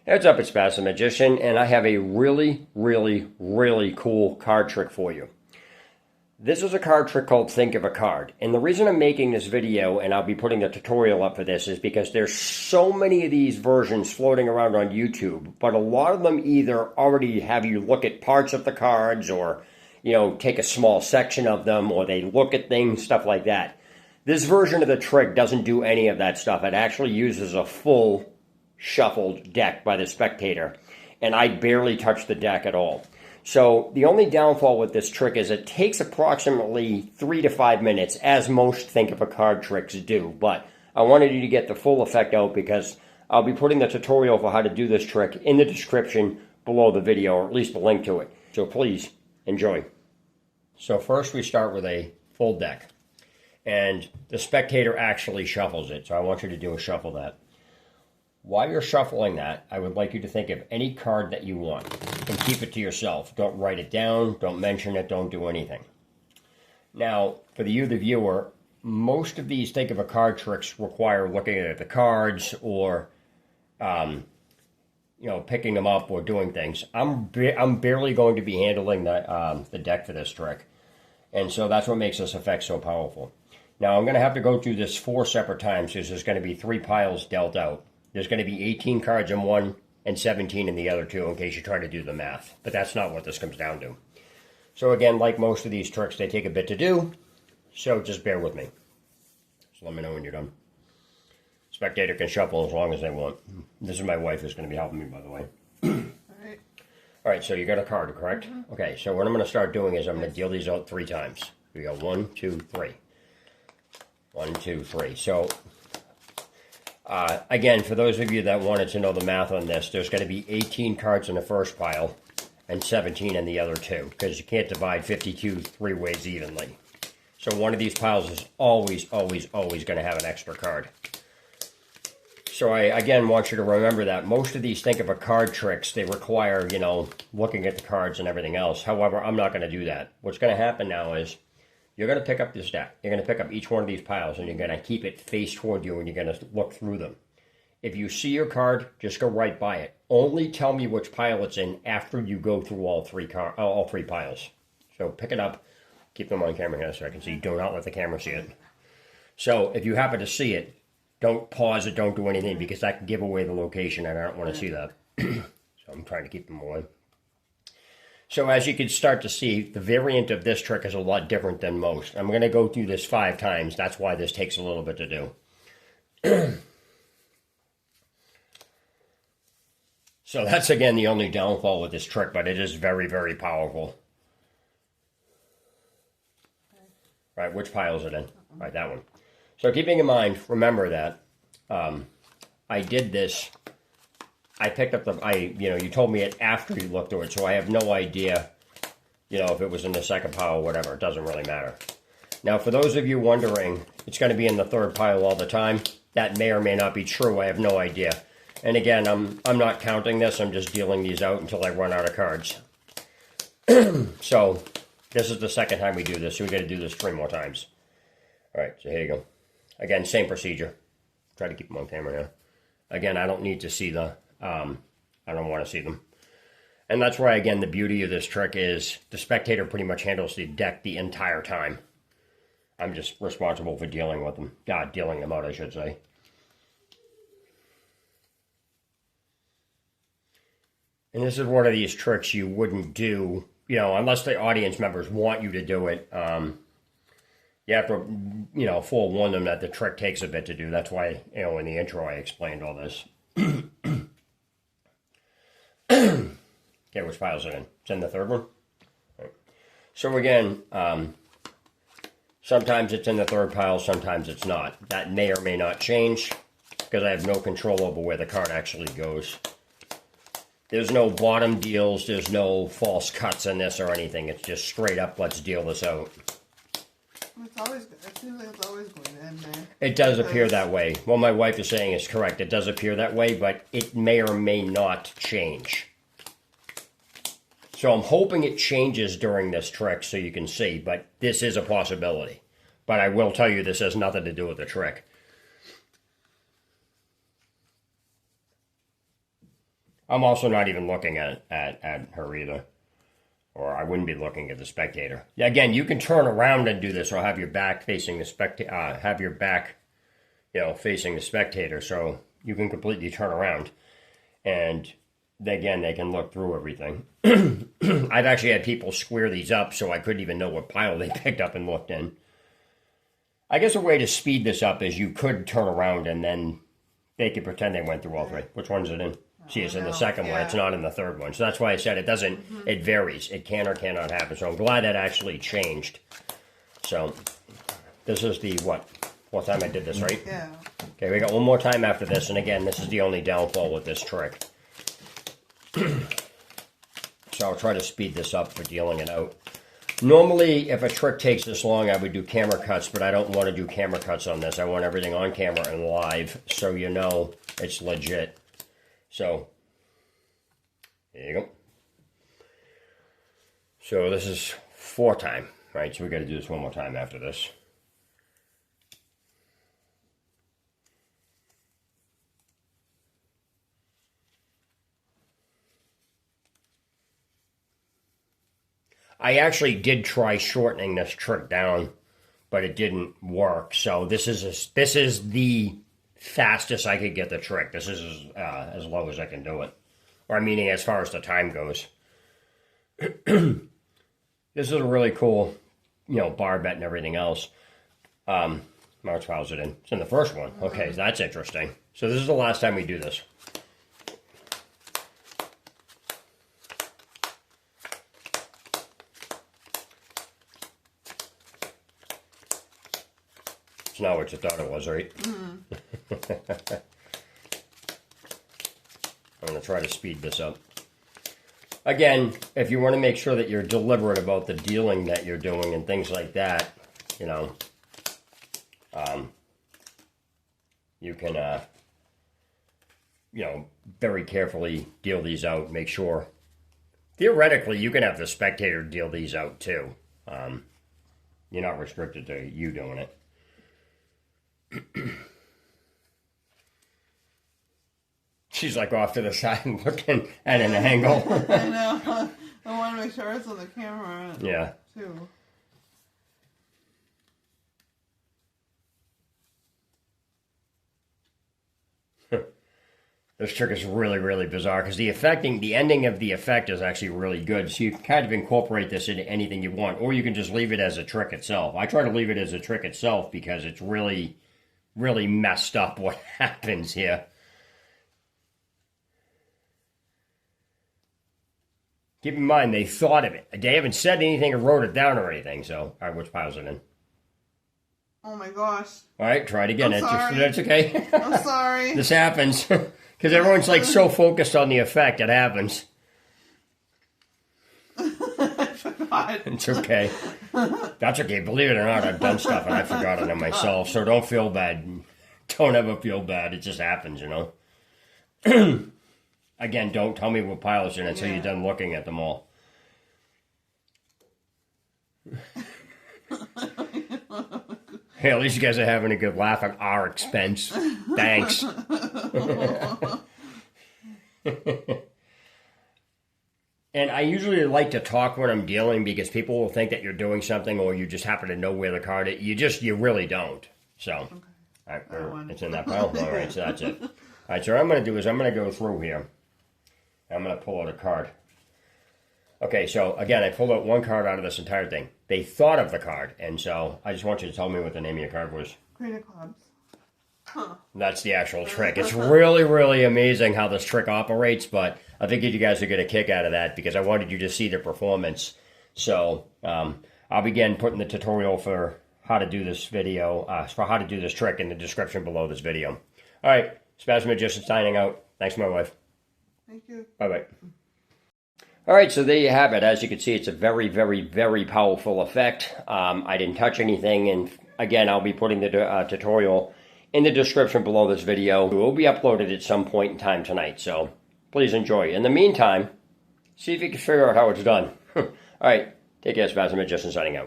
Heads up, it's Bass the Magician, and I have a really cool card trick for you. This is a card trick called Think of a Card. And the reason I'm making this video, and I'll be putting the tutorial up for this, is because there's so many of these versions floating around on YouTube, but a lot of them either already have you look at parts of the cards or, take a small section of them, or they look at things, stuff like that. This version of the trick doesn't do any of that stuff. It actually uses a full shuffled deck by the spectator, and I barely touch the deck at all. So the only downfall with this trick is it takes approximately 3 to 5 minutes, as most Think of a Card tricks do, but I wanted you to get the full effect out because I'll be putting the tutorial for how to do this trick in the description below the video, or at least a link to it. So please enjoy. So first we start with a full deck, and the spectator actually shuffles it, so I want you to do a shuffle that. While you're shuffling that, I would like you to think of any card that you want and keep it to yourself. Don't write it down, don't mention it, don't do anything. Now, for the viewer, most of these Think of a Card tricks require looking at the cards or, picking them up or doing things. I'm barely going to be handling the deck for this trick, and so that's what makes this effect so powerful. Now, I'm going to have to go through this 4 separate times because there's going to be 3 piles dealt out. There's going to be 18 cards in one and 17 in the other 2 in case you try to do the math. But that's not what this comes down to. So again, like most of these tricks, they take a bit to do. So just bear with me. So let me know when you're done. Spectator can shuffle as long as they want. This is my wife who's going to be helping me, by the way. All right, so you got a card, correct? Mm-hmm. Okay, so what I'm going to start doing is I'm going to deal these out 3 times. We go 1, 2, 3. 1, 2, 3. So again, for those of you that wanted to know the math on this, there's going to be 18 cards in the first pile and 17 in the other 2, because you can't divide 52 3 ways evenly. So one of these piles is always going to have an extra card. So I, again, want you to remember that most of these Think of a Card tricks, they require, looking at the cards and everything else. However, I'm not going to do that. What's going to happen now is you're going to pick up this deck. You're going to pick up each one of these piles, and you're going to keep it face toward you, and you're going to look through them. If you see your card, just go right by it. Only tell me which pile it's in after you go through all 3 piles. So pick it up. Keep them on camera here so I can see. Do not let the camera see it. So if you happen to see it, don't pause it, don't do anything, because that can give away the location, and I don't want to see that. So I'm trying to keep them away. So as you can start to see, the variant of this trick is a lot different than most. I'm going to go through this 5 times. That's why this takes a little bit to do. So that's, again, the only downfall with this trick, but it is very powerful. Right, which pile is it in? Right, that one. So keeping in mind, remember that I did this. I picked up you told me it after you looked through it, so I have no idea, if it was in the second pile or whatever. It doesn't really matter. Now, for those of you wondering, it's going to be in the 3rd pile all the time. That may or may not be true. I have no idea. And again, I'm not counting this. I'm just dealing these out until I run out of cards. So this is the 2nd time we do this, so we got to do this 3 more times. All right, so here you go. Again, same procedure. Try to keep them on camera now. Again, I don't need to see I don't want to see them. And that's why, again, the beauty of this trick is the spectator pretty much handles the deck the entire time. I'm just responsible for dealing with them. Dealing them out, I should say. And this is one of these tricks you wouldn't do, unless the audience members want you to do it. You have to, forewarn them that the trick takes a bit to do. That's why, in the intro I explained all this. Okay, which pile is it in? It's in the 3rd one? Right. So again, sometimes it's in the 3rd pile, sometimes it's not. That may or may not change, because I have no control over where the card actually goes. There's no bottom deals, there's no false cuts in this or anything. It's just straight up, let's deal this out. It seems like it's always going in there. It does appear that way. What my wife is saying is correct. It does appear that way, but it may or may not change. So I'm hoping it changes during this trick so you can see, but this is a possibility. But I will tell you this has nothing to do with the trick. I'm also not even looking at her either. Or I wouldn't be looking at the spectator. Yeah, again, you can turn around and do this, or have your back facing the have your back, facing the spectator, so you can completely turn around. And again, they can look through everything. I've actually had people square these up so I couldn't even know what pile they picked up and looked in. I guess a way to speed this up is you could turn around and then they could pretend they went through all three. Which one's it in? See, it's in the second one. It's not in the third one. So that's why I said it doesn't, it varies. It can or cannot happen. So I'm glad that actually changed. So this is the, what time I did this, right? Yeah. Okay, we got one more time after this. And again, this is the only downfall with this trick. So I'll try to speed this up for dealing it out. Normally, if a trick takes this long, I would do camera cuts, but I don't want to do camera cuts on this. I want everything on camera and live, so you know it's legit. So, there you go. So this is 4 time, right? So we got to do this one more time after this. I actually did try shortening this trick down, but it didn't work. So this is the fastest I could get the trick. This is as low as I can do it, or meaning as far as the time goes. This is a really cool, bar bet and everything else. Which file's it in? It's in the first one. Okay, that's interesting. So this is the last time we do this. It's not what you thought it was, right? I'm going to try to speed this up. Again, if you want to make sure that you're deliberate about the dealing that you're doing and things like that, you can, very carefully deal these out. Make sure. Theoretically, you can have the spectator deal these out too. You're not restricted to you doing it. She's like off to the side and looking at an angle. I know. I want to make sure it's on the camera. Yeah. Too. This trick is really, really bizarre because the ending of the effect is actually really good. So you can kind of incorporate this into anything you want, or you can just leave it as a trick itself. I try to leave it as a trick itself because it's really, really messed up what happens here. Keep in mind, they thought of it. They haven't said anything or wrote it down or anything. So, all right, which pile's it in? Oh my gosh. All right, try it again. I'm sorry. That's okay. I'm sorry. This happens. Because everyone's like so focused on the effect, it happens. I forgot. It's okay. That's okay. Believe it or not, I've done stuff and I've forgotten it myself. So don't feel bad. Don't ever feel bad. It just happens, Again, don't tell me what pile is in until you're done looking at them all. Hey, at least you guys are having a good laugh at our expense. Thanks. And I usually like to talk when I'm dealing because people will think that you're doing something or you just happen to know where the card is. You really don't. So, okay. All right, it's in that pile? All right, so that's it. All right, so what I'm going to do is I'm going to go through here. I'm going to pull out a card. Okay, so again, I pulled out one card out of this entire thing. They thought of the card, and so I just want you to tell me what the name of your card was. Queen of Clubs. Huh. That's the actual trick. It's really, really amazing how this trick operates, but I think you guys are going to kick out of that because I wanted you to see the performance. So I'll begin putting the tutorial for how to do this video, for how to do this trick in the description below this video. All right, Spaz Magician signing out. Thanks, my wife. Thank you. Bye-bye. All right, so there you have it. As you can see, it's a very, very, very powerful effect. I didn't touch anything, and again, I'll be putting the tutorial in the description below this video. It will be uploaded at some point in time tonight, so please enjoy. In the meantime, see if you can figure out how it's done. All right, take care, Spaz Magician signing out.